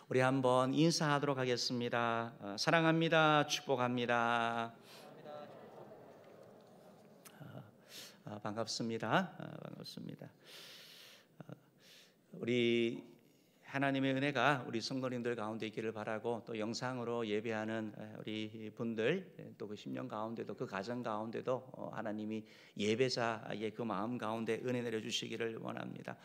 우리 한번 인사하도록 하겠습니다. 사랑합니다. 축복합니다. 반갑습니다. 반갑습니다. 우리 하나님의 은혜가 우리 성도님들 가운데 있기를 바라고, 또 영상으로 예배하는 우리 분들, 또 그 심령 가운데도, 그 가정 가운데도 하나님이 예배자의 그 마음 가운데 은혜 내려주시기를 원합니다.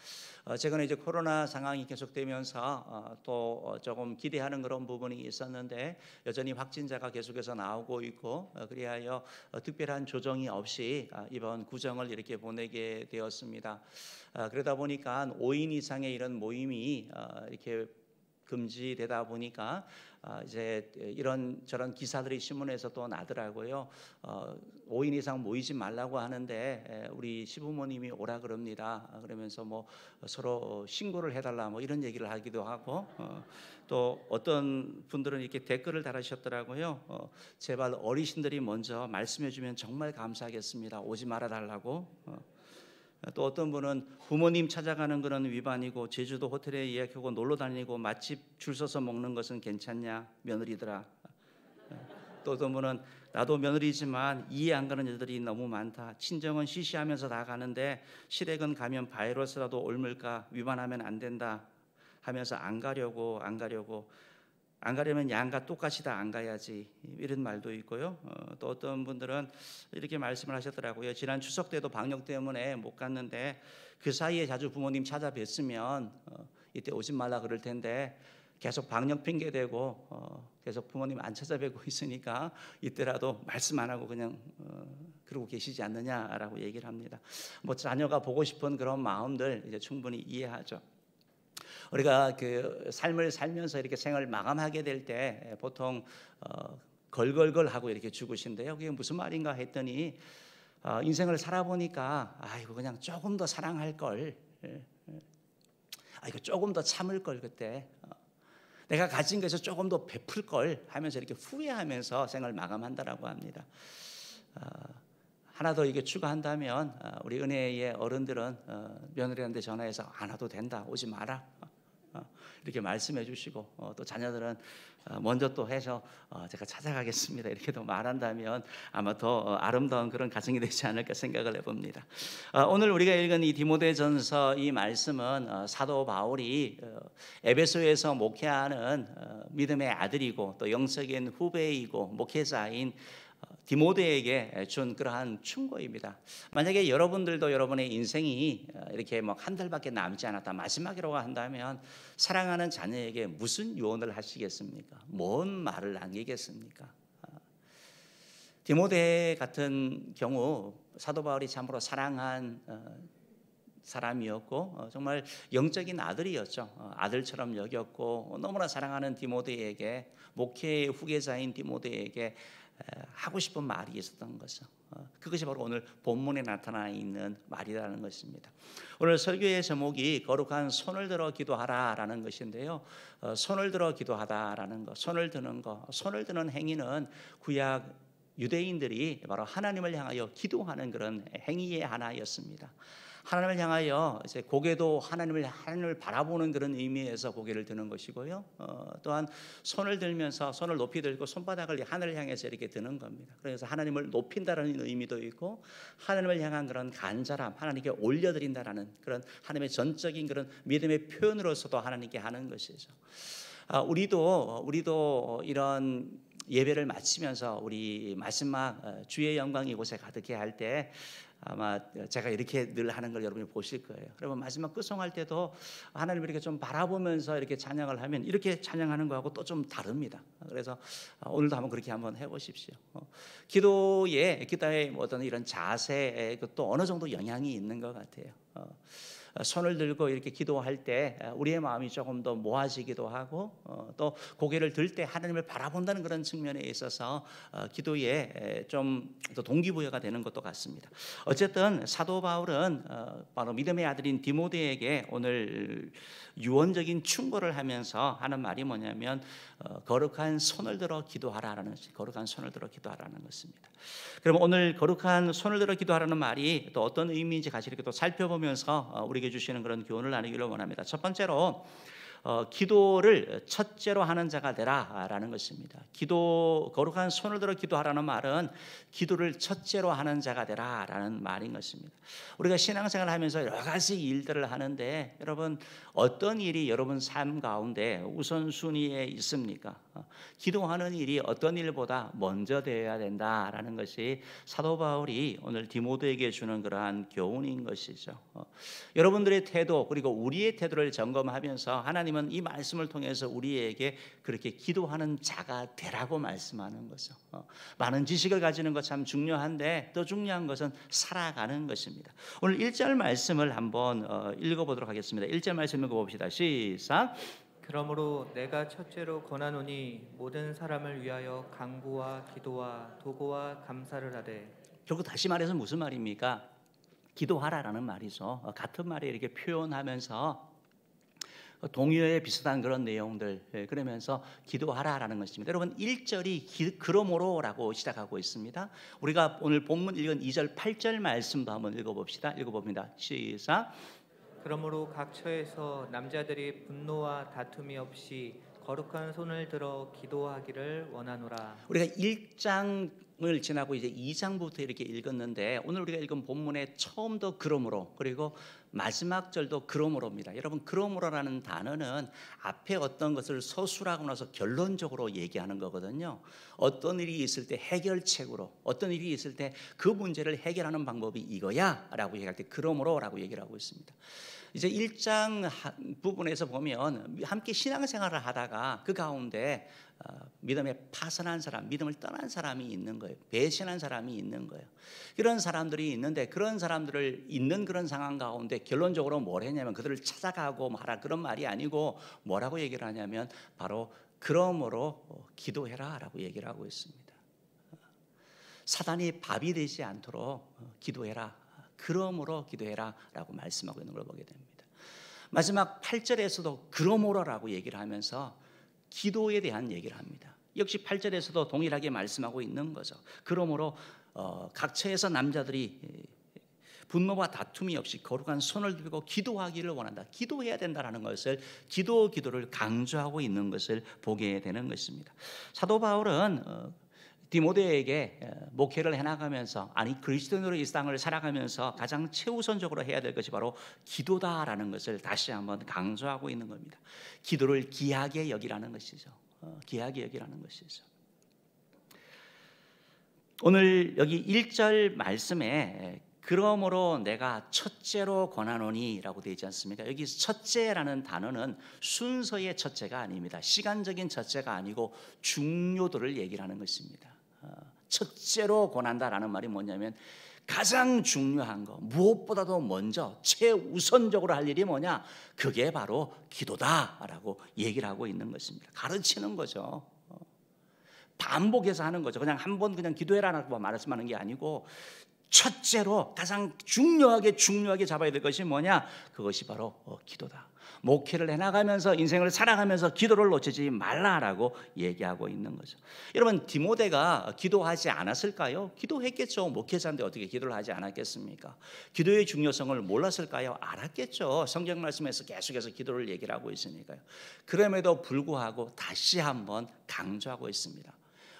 최근에 이제 코로나 상황이 계속되면서 또 조금 기대하는 그런 부분이 있었는데, 여전히 확진자가 계속해서 나오고 있고, 그리하여 특별한 조정이 없이 이번 구정을 이렇게 보내게 되었습니다. 그러다 보니까 5인 이상의 이런 모임이 이렇게 금지되다 보니까 이제 이런 저런 기사들이 신문에서 또 나더라고요. 5인 이상 모이지 말라고 하는데 우리 시부모님이 오라 그럽니다. 그러면서 뭐 서로 신고를 해달라 뭐 이런 얘기를 하기도 하고, 또 어떤 분들은 이렇게 댓글을 달으셨더라고요. 제발 어르신들이 먼저 말씀해주면 정말 감사하겠습니다. 오지 말아 달라고. 또 어떤 분은 부모님 찾아가는 것은 위반이고, 제주도 호텔에 예약하고 놀러 다니고 맛집 줄 서서 먹는 것은 괜찮냐 며느리들아. 또 어떤 분은 나도 며느리지만 이해 안 가는 일들이 너무 많다. 친정은 시시하면서 다 가는데 시댁은 가면 바이러스라도 옮을까, 위반하면 안 된다 하면서 안 가려면 양과 똑같이 다 안 가야지, 이런 말도 있고요. 또 어떤 분들은 이렇게 말씀을 하셨더라고요. 지난 추석 때도 방역 때문에 못 갔는데 그 사이에 자주 부모님 찾아뵀으면 이때 오지 말라 그럴 텐데 계속 방역 핑계 대고 계속 부모님 안 찾아뵙고 있으니까 이때라도 말씀 안 하고 그냥 그러고 계시지 않느냐라고 얘기를 합니다. 뭐 자녀가 보고 싶은 그런 마음들 이제 충분히 이해하죠. 우리가 그 삶을 살면서 이렇게 생을 마감하게 될 때 보통 걸걸걸 하고 이렇게 죽으신데요. 그게 무슨 말인가 했더니 인생을 살아보니까 이거 그냥 조금 더 사랑할 걸, 이거 조금 더 참을 걸, 그때 내가 가진 것에서 조금 더 베풀 걸 하면서 이렇게 후회하면서 생을 마감한다라고 합니다. 하나 더 이게 추가한다면, 우리 은혜의 어른들은 며느리한테 전화해서 안 와도 된다, 오지 마라, 이렇게 말씀해 주시고, 또 자녀들은 먼저 또 해서 제가 찾아가겠습니다 이렇게 또 말한다면 아마 더 아름다운 그런 가정이 되지 않을까 생각을 해봅니다. 오늘 우리가 읽은 이 디모데전서 이 말씀은 사도 바울이 에베소에서 목회하는 믿음의 아들이고 또 영적인 후배이고 목회자인 디모데에게 준 그러한 충고입니다. 만약에 여러분들도 여러분의 인생이 이렇게 뭐 한 달밖에 남지 않았다, 마지막이라고 한다면 사랑하는 자녀에게 무슨 유언을 하시겠습니까? 뭔 말을 남기겠습니까? 디모데 같은 경우 사도 바울이 참으로 사랑한 사람이었고, 정말 영적인 아들이었죠. 아들처럼 여겼고, 너무나 사랑하는 디모데에게, 목회의 후계자인 디모데에게 하고 싶은 말이 있었던 거죠. 그것이 바로 오늘 본문에 나타나 있는 말이라는 것입니다. 오늘 설교의 제목이 거룩한 손을 들어 기도하라라는 것인데요. 손을 들어 기도하다라는 것, 손을 드는 행위는 구약 유대인들이 바로 하나님을 향하여 기도하는 그런 행위의 하나였습니다. 하나님을 향하여 이제 고개도 하나님을 바라보는 그런 의미에서 고개를 드는 것이고요. 또한 손을 들면서 손을 높이 들고 손바닥을 하늘을 향해서 이렇게 드는 겁니다. 그래서 하나님을 높인다라는 의미도 있고, 하나님을 향한 그런 간절함, 하나님께 올려드린다라는 그런 하나님의 전적인 그런 믿음의 표현으로서도 하나님께 하는 것이죠. 우리도 이런 예배를 마치면서 우리 마지막 주의 영광이 이곳에 가득해 할 때 아마 제가 이렇게 늘 하는 걸 여러분이 보실 거예요. 그러면 마지막 끝송할 때도 하나님을 이렇게 좀 바라보면서 이렇게 찬양을 하면 이렇게 찬양하는 거하고 또 좀 다릅니다. 그래서 오늘도 한번 그렇게 한번 해보십시오. 기도의 어떤 이런 자세에 또 어느 정도 영향이 있는 것 같아요. 손을 들고 이렇게 기도할 때 우리의 마음이 조금 더 모아지기도 하고, 또 고개를 들 때 하나님을 바라본다는 그런 측면에 있어서 기도에 좀 더 동기부여가 되는 것도 같습니다. 어쨌든 사도 바울은 바로 믿음의 아들인 디모데에게 오늘 유언적인 충고를 하면서 하는 말이 뭐냐면 거룩한 손을 들어 기도하라라는 것이, 거룩한 손을 들어 기도하라는 것입니다. 그럼 오늘 거룩한 손을 들어 기도하라는 말이 또 어떤 의미인지 같이 이렇게 또 살펴보면서 우리에게 주시는 그런 교훈을 나누기를 원합니다. 첫 번째로 기도를 첫째로 하는 자가 되라라는 것입니다. 거룩한 손을 들어 기도하라는 말은 기도를 첫째로 하는 자가 되라라는 말인 것입니다. 우리가 신앙생활을 하면서 여러 가지 일들을 하는데 여러분 어떤 일이 여러분 삶 가운데 우선순위에 있습니까? 기도하는 일이 어떤 일보다 먼저 되어야 된다라는 것이 사도 바울이 오늘 디모데에게 주는 그러한 교훈인 것이죠. 여러분들의 태도 그리고 우리의 태도를 점검하면서 하나님은 이 말씀을 통해서 우리에게 그렇게 기도하는 자가 되라고 말씀하는 거죠. 많은 지식을 가지는 것 참 중요한데 더 중요한 것은 살아가는 것입니다. 오늘 1절 말씀을 한번 읽어보도록 하겠습니다. 1절 말씀 읽어봅시다. 시작. 그러므로 내가 첫째로 권하노니 모든 사람을 위하여 간구와 기도와 도구와 감사를 하되. 결국 다시 말해서 무슨 말입니까? 기도하라라는 말이죠. 같은 말에 이렇게 표현하면서 동요에 비슷한 그런 내용들 그러면서 기도하라라는 것입니다. 여러분 1절이 그러므로라고 시작하고 있습니다. 우리가 오늘 본문 읽은 2절 8절 말씀도 한번 읽어봅시다. 읽어봅니다. 시작. 그러므로 각 처에서 남자들이 분노와 다툼이 없이 거룩한 손을 들어 기도하기를 원하노라. 우리가 1장을 지나고 이제 2장부터 이렇게 읽었는데 오늘 우리가 읽은 본문의 처음도 그러므로 그리고 마지막 절도 그러므로입니다. 여러분 그러므로라는 단어는 앞에 어떤 것을 서술하고 나서 결론적으로 얘기하는 거거든요. 어떤 일이 있을 때 해결책으로 어떤 일이 있을 때 그 문제를 해결하는 방법이 이거야 라고 얘기할 때 그러므로라고 얘기를 하고 있습니다. 이제 1장 부분에서 보면 함께 신앙생활을 하다가 그 가운데 믿음에 파선한 사람, 믿음을 떠난 사람이 있는 거예요. 배신한 사람이 있는 거예요. 이런 사람들이 있는데 그런 사람들을 있는 그런 상황 가운데 결론적으로 뭘 했냐면 그들을 찾아가고 말하 그런 말이 아니고 뭐라고 얘기를 하냐면 바로 그러므로 기도해라 라고 얘기를 하고 있습니다. 사단이 밥이 되지 않도록 기도해라. 그러므로 기도해라 라고 말씀하고 있는 걸 보게 됩니다. 마지막 8절에서도 그러므로라고 얘기를 하면서 기도에 대한 얘기를 합니다. 역시 8절에서도 동일하게 말씀하고 있는 거죠. 그러므로 각 처에서 남자들이 분노와 다툼이 없이 거룩한 손을 들고 기도하기를 원한다. 기도해야 된다는 것을 기도를 강조하고 있는 것을 보게 되는 것입니다. 사도 바울은 디모데에게 목회를 해나가면서 그리스도인으로 이 땅을 살아가면서 가장 최우선적으로 해야 될 것이 바로 기도다라는 것을 다시 한번 강조하고 있는 겁니다. 기도를 귀하게 여기라는 것이죠. 귀하게 여기라는 것이죠. 오늘 여기 1절 말씀에 그러므로 내가 첫째로 권하노니 라고 되어 있지 않습니까? 여기 첫째라는 단어는 순서의 첫째가 아닙니다. 시간적인 첫째가 아니고 중요도를 얘기를 하는 것입니다. 첫째로 권한다라는 말이 뭐냐면 가장 중요한 거 무엇보다도 먼저 최우선적으로 할 일이 뭐냐? 그게 바로 기도다라고 얘기를 하고 있는 것입니다. 가르치는 거죠. 반복해서 하는 거죠. 그냥 한 번 그냥 기도해라라고 말씀하는 게 아니고 첫째로 가장 중요하게 잡아야 될 것이 뭐냐? 그것이 바로 기도다. 목회를 해나가면서 인생을 살아가면서 기도를 놓치지 말라라고 얘기하고 있는 거죠. 여러분 디모데가 기도하지 않았을까요? 기도했겠죠. 목회자인데 어떻게 기도를 하지 않았겠습니까? 기도의 중요성을 몰랐을까요? 알았겠죠. 성경 말씀에서 계속해서 기도를 얘기를 하고 있으니까요. 그럼에도 불구하고 다시 한번 강조하고 있습니다.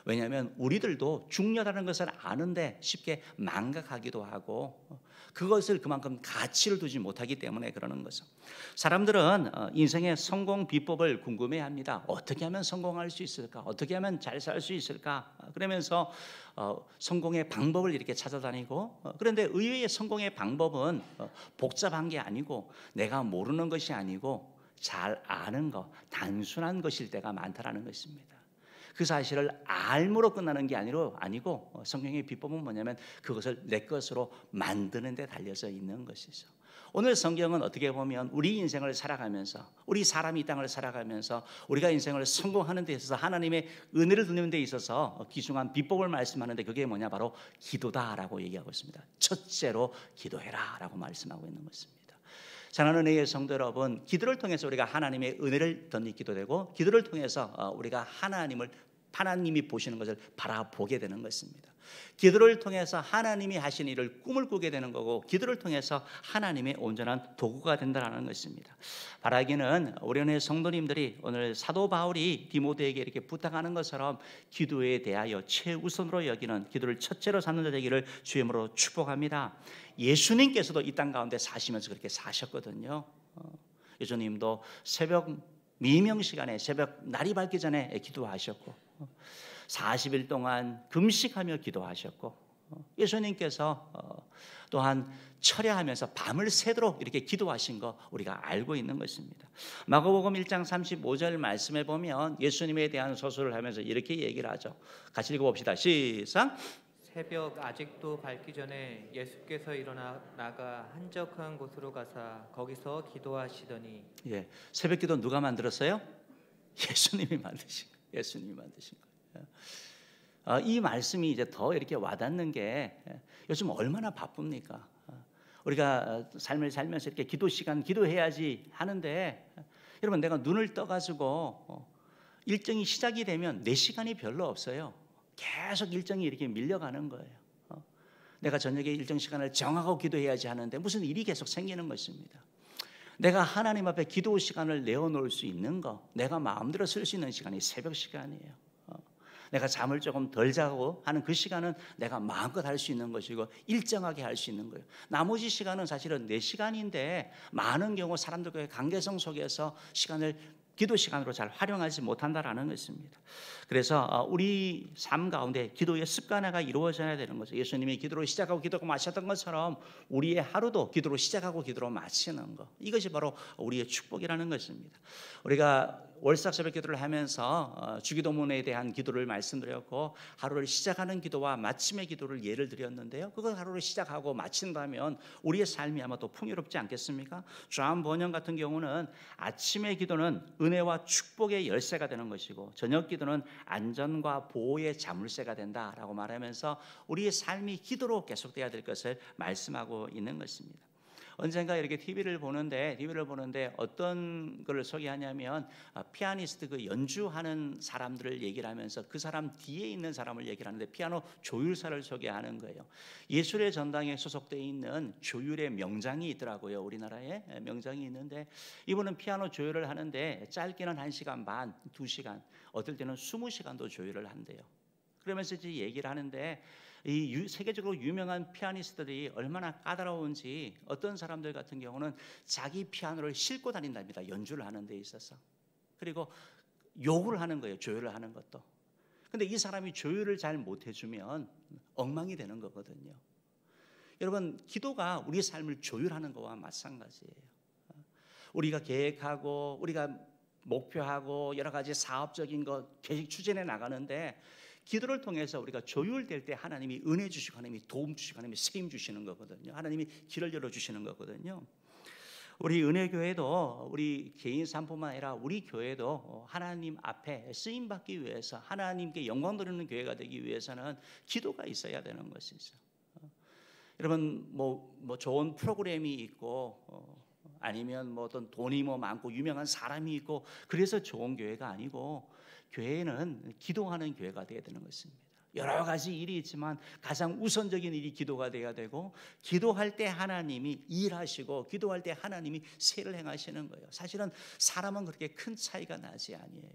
왜냐하면 우리들도 중요하다는 것을 아는데 쉽게 망각하기도 하고 그것을 그만큼 가치를 두지 못하기 때문에 그러는 거죠. 사람들은 인생의 성공 비법을 궁금해합니다. 어떻게 하면 성공할 수 있을까? 어떻게 하면 잘 살 수 있을까? 그러면서 성공의 방법을 이렇게 찾아다니고 그런데 의외의 성공의 방법은 복잡한 게 아니고 내가 모르는 것이 아니고 잘 아는 것, 단순한 것일 때가 많다라는 것입니다. 그 사실을 알므로 끝나는 게 아니고 성경의 비법은 뭐냐면 그것을 내 것으로 만드는 데 달려져 있는 것이죠. 오늘 성경은 어떻게 보면 우리 인생을 살아가면서 우리 사람이 이 땅을 살아가면서 우리가 인생을 성공하는 데 있어서 하나님의 은혜를 누리는 데 있어서 귀중한 비법을 말씀하는데 그게 뭐냐? 바로 기도다라고 얘기하고 있습니다. 첫째로 기도해라 라고 말씀하고 있는 것입니다. 사랑하는 은혜의 성도 여러분, 기도를 통해서 우리가 하나님의 은혜를 덧입기도 되고 기도를 통해서 우리가 하나님이 보시는 것을 바라보게 되는 것입니다. 기도를 통해서 하나님이 하신 일을 꿈을 꾸게 되는 거고, 기도를 통해서 하나님의 온전한 도구가 된다는 것입니다. 바라기는 우리 은혜 성도님들이 오늘 사도 바울이 디모데에게 이렇게 부탁하는 것처럼 기도에 대하여 최우선으로 여기는, 기도를 첫째로 삼는 자 되기를 주의 이름으로 축복합니다. 예수님께서도 이 땅 가운데 사시면서 그렇게 사셨거든요. 예수님도 새벽 미명 시간에, 새벽 날이 밝기 전에 기도하셨고 40일 동안 금식하며 기도하셨고, 예수님께서 또한 철야하면서 밤을 새도록 이렇게 기도하신 거 우리가 알고 있는 것입니다. 마가복음 1장 35절 말씀에 보면 예수님에 대한 서술을 하면서 이렇게 얘기를 하죠. 같이 읽어봅시다. 시작. 새벽 아직도 밝기 전에 예수께서 일어나 나가 한적한 곳으로 가사 거기서 기도하시더니. 예, 새벽 기도 누가 만들었어요? 예수님이 만드신 거예요. 예수님이 만드신 거예요. 이 말씀이 이제 더 이렇게 와닿는 게, 요즘 얼마나 바쁩니까? 우리가 삶을 살면서 이렇게 기도 시간 기도해야지 하는데, 여러분 내가 눈을 떠가지고 일정이 시작이 되면 내 시간이 별로 없어요. 계속 일정이 이렇게 밀려가는 거예요. 내가 저녁에 일정 시간을 정하고 기도해야지 하는데 무슨 일이 계속 생기는 것입니다. 내가 하나님 앞에 기도 시간을 내어놓을 수 있는 거, 내가 마음대로 쓸 수 있는 시간이 새벽 시간이에요. 내가 잠을 조금 덜 자고 하는 그 시간은 내가 마음껏 할 수 있는 것이고 일정하게 할 수 있는 거예요. 나머지 시간은 사실은 내 시간인데 많은 경우 사람들과의 관계성 속에서 시간을 기도 시간으로 잘 활용하지 못한다라는 것입니다. 그래서 우리 삶 가운데 기도의 습관화가 이루어져야 되는 거죠. 예수님이 기도로 시작하고 기도로 마쳤던 것처럼 우리의 하루도 기도로 시작하고 기도로 마치는 것, 이것이 바로 우리의 축복이라는 것입니다. 우리가 월삭 새벽 기도를 하면서 주기도문에 대한 기도를 말씀드렸고, 하루를 시작하는 기도와 마침의 기도를 예를 드렸는데요, 그걸 하루를 시작하고 마친다면 우리의 삶이 아마 더 풍요롭지 않겠습니까? 존 번영 같은 경우는 아침의 기도는 은혜와 축복의 열쇠가 되는 것이고, 저녁 기도는 안전과 보호의 자물쇠가 된다라고 말하면서 우리의 삶이 기도로 계속돼야 될 것을 말씀하고 있는 것입니다. 언젠가 이렇게 TV를 보는데 어떤 걸 소개하냐면 피아니스트, 그 연주하는 사람들을 얘기를 하면서 그 사람 뒤에 있는 사람을 얘기를 하는데 피아노 조율사를 소개하는 거예요. 예술의 전당에 소속되어 있는 조율의 명장이 있더라고요. 우리나라에 명장이 있는데 이분은 피아노 조율을 하는데 짧게는 1시간 반, 2시간, 어떨 때는 20시간도 조율을 한대요. 그러면서 이제 얘기를 하는데 이 세계적으로 유명한 피아니스트들이 얼마나 까다로운지, 어떤 사람들 같은 경우는 자기 피아노를 싣고 다닌답니다. 연주를 하는 데 있어서. 그리고 욕을 하는 거예요. 조율을 하는 것도. 근데 이 사람이 조율을 잘 못해주면 엉망이 되는 거거든요. 여러분, 기도가 우리 삶을 조율하는 것과 마찬가지예요. 우리가 계획하고 우리가 목표하고 여러 가지 사업적인 것 계획 추진해 나가는데, 기도를 통해서 우리가 조율될 때 하나님이 은혜 주시고 하나님이 도움 주시고 하나님이 세임 주시는 거거든요. 하나님이 길을 열어주시는 거거든요. 우리 은혜교회도 우리 개인 삶뿐만 아니라 우리 교회도 하나님 앞에 쓰임받기 위해서, 하나님께 영광 돌리는 교회가 되기 위해서는 기도가 있어야 되는 것이죠. 여러분 뭐 좋은 프로그램이 있고 아니면 뭐 어떤 돈이 많고 유명한 사람이 있고 그래서 좋은 교회가 아니고, 교회는 기도하는 교회가 되어야 되는 것입니다. 여러 가지 일이 있지만 가장 우선적인 일이 기도가 되어야 되고, 기도할 때 하나님이 일하시고 기도할 때 하나님이 세를 행하시는 거예요. 사실은 사람은 그렇게 큰 차이가 나지 아니에요.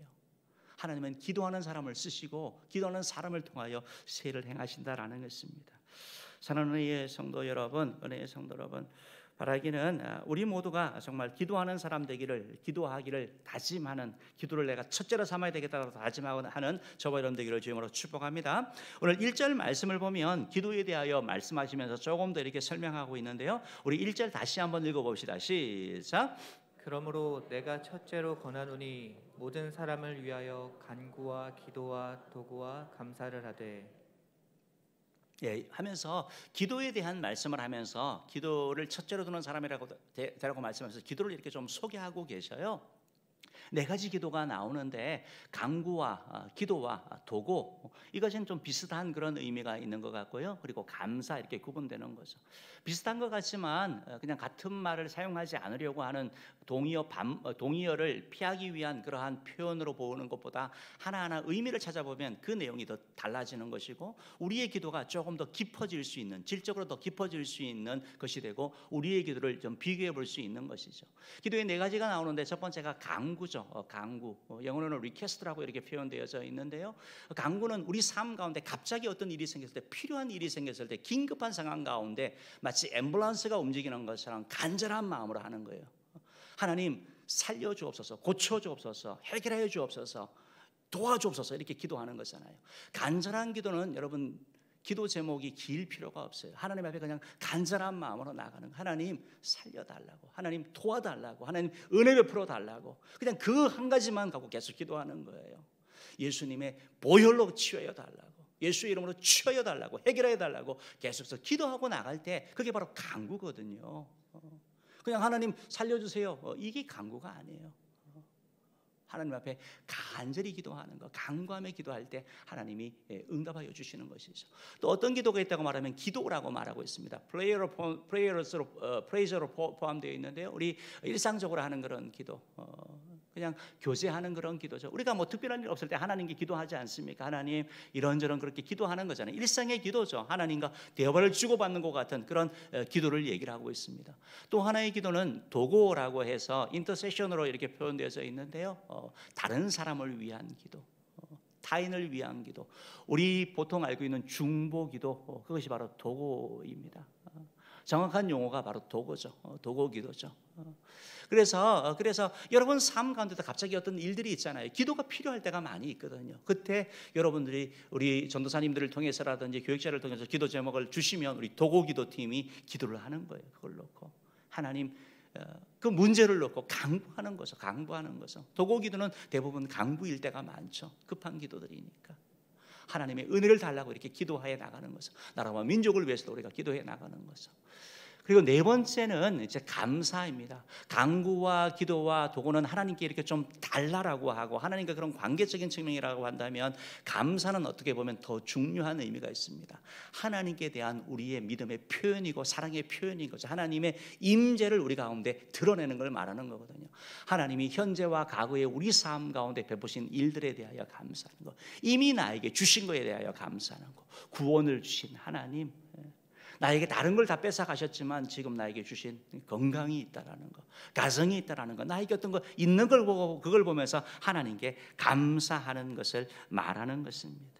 하나님은 기도하는 사람을 쓰시고 기도하는 사람을 통하여 세를 행하신다라는 것입니다. 사랑하는 은혜의 성도 여러분, 은혜의 성도 여러분, 바라기는 우리 모두가 정말 기도하는 사람 되기를, 기도하기를 다짐하는, 기도를 내가 첫째로 삼아야 되겠다고 다짐하는 저와 여러분 되기를 주님으로 축복합니다. 오늘 1절 말씀을 보면 기도에 대하여 말씀하시면서 조금 더 이렇게 설명하고 있는데요, 우리 1절 다시 한번 읽어봅시다. 시작. 그러므로 내가 첫째로 권하노니 모든 사람을 위하여 간구와 기도와 도구와 감사를 하되. 하면서 기도에 대한 말씀을 하면서 기도를 첫째로 두는 사람이라고 말씀하면서 기도를 이렇게 좀 소개하고 계셔요. 네 가지 기도가 나오는데 간구와 기도와 도고 이것은 좀 비슷한 그런 의미가 있는 것 같고요. 그리고 감사 이렇게 구분되는 거죠. 비슷한 것 같지만 그냥 같은 말을 사용하지 않으려고 하는 동의어를 피하기 위한 그러한 표현으로 보는 것보다 하나하나 의미를 찾아보면 그 내용이 더 달라지는 것이고 우리의 기도가 조금 더 깊어질 수 있는 질적으로 더 깊어질 수 있는 것이 되고 우리의 기도를 좀 비교해 볼 수 있는 것이죠. 기도에 네 가지가 나오는데 첫 번째가 간구죠. 간구. 영어로는 리퀘스트라고 이렇게 표현되어져 있는데요. 간구는 우리 삶 가운데 갑자기 어떤 일이 생겼을 때 필요한 일이 생겼을 때 긴급한 상황 가운데 마치 앰뷸런스가 움직이는 것처럼 간절한 마음으로 하는 거예요. 하나님 살려주옵소서, 고쳐주옵소서, 해결해 주옵소서, 도와주옵소서 이렇게 기도하는 거잖아요. 간절한 기도는 여러분 기도 제목이 길 필요가 없어요. 하나님 앞에 그냥 간절한 마음으로 나가는 거예요. 하나님 살려달라고, 하나님 도와달라고, 하나님 은혜 베풀어 달라고 그냥 그 한 가지만 갖고 계속 기도하는 거예요. 예수님의 보혈로 치유해 달라고, 예수의 이름으로 치유해 달라고, 해결해 달라고 계속해서 기도하고 나갈 때 그게 바로 간구거든요. 그냥 하나님 살려주세요 이게 간구가 아니에요. 하나님 앞에 간절히 기도하는 것, 간구하며 기도할 때 하나님이 응답하여 주시는 것이죠. 또 어떤 기도가 있다고 말하면 기도라고 말하고 있습니다. 프레이저로 포함되어 있는데요. 우리 일상적으로 하는 그런 기도, 그냥 교제하는 그런 기도죠. 우리가 뭐 특별한 일 없을 때 하나님께 기도하지 않습니까? 하나님 이런저런 그렇게 기도하는 거잖아요. 일상의 기도죠. 하나님과 대화를 주고받는 것 같은 그런 기도를 얘기를 하고 있습니다. 또 하나의 기도는 도고라고 해서 인터세션으로 이렇게 표현되어져 있는데요. 다른 사람을 위한 기도, 타인을 위한 기도, 우리 보통 알고 있는 중보 기도, 그것이 바로 도고입니다. 정확한 용어가 바로 도고죠. 도고 기도죠. 그래서 여러분 삶 가운데도 갑자기 어떤 일들이 있잖아요. 기도가 필요할 때가 많이 있거든요. 그때 여러분들이 우리 전도사님들을 통해서라든지 교육자를 통해서 기도 제목을 주시면 우리 도고 기도팀이 기도를 하는 거예요. 그걸 놓고 하나님 그 문제를 놓고 강구하는 거죠. 강구하는 거죠. 도고 기도는 대부분 강구일 때가 많죠. 급한 기도들이니까. 하나님의 은혜를 달라고 이렇게 기도해 나가는 거죠. 나라와 민족을 위해서도 우리가 기도해 나가는 거죠. 그리고 네 번째는 이제 감사입니다. 간구와 기도와 도구는 하나님께 이렇게 좀 달라라고 하고 하나님과 그런 관계적인 측면이라고 한다면 감사는 어떻게 보면 더 중요한 의미가 있습니다. 하나님께 대한 우리의 믿음의 표현이고 사랑의 표현인 거죠. 하나님의 임재를 우리 가운데 드러내는 걸 말하는 거거든요. 하나님이 현재와 과거의 우리 삶 가운데 베푸신 일들에 대하여 감사하는 거, 이미 나에게 주신 것에 대하여 감사하는 거, 구원을 주신 하나님, 나에게 다른 걸 다 뺏어 가셨지만 지금 나에게 주신 건강이 있다라는 거, 가정이 있다라는 거, 나에게 어떤 거 있는 걸 보고 그걸 보면서 하나님께 감사하는 것을 말하는 것입니다.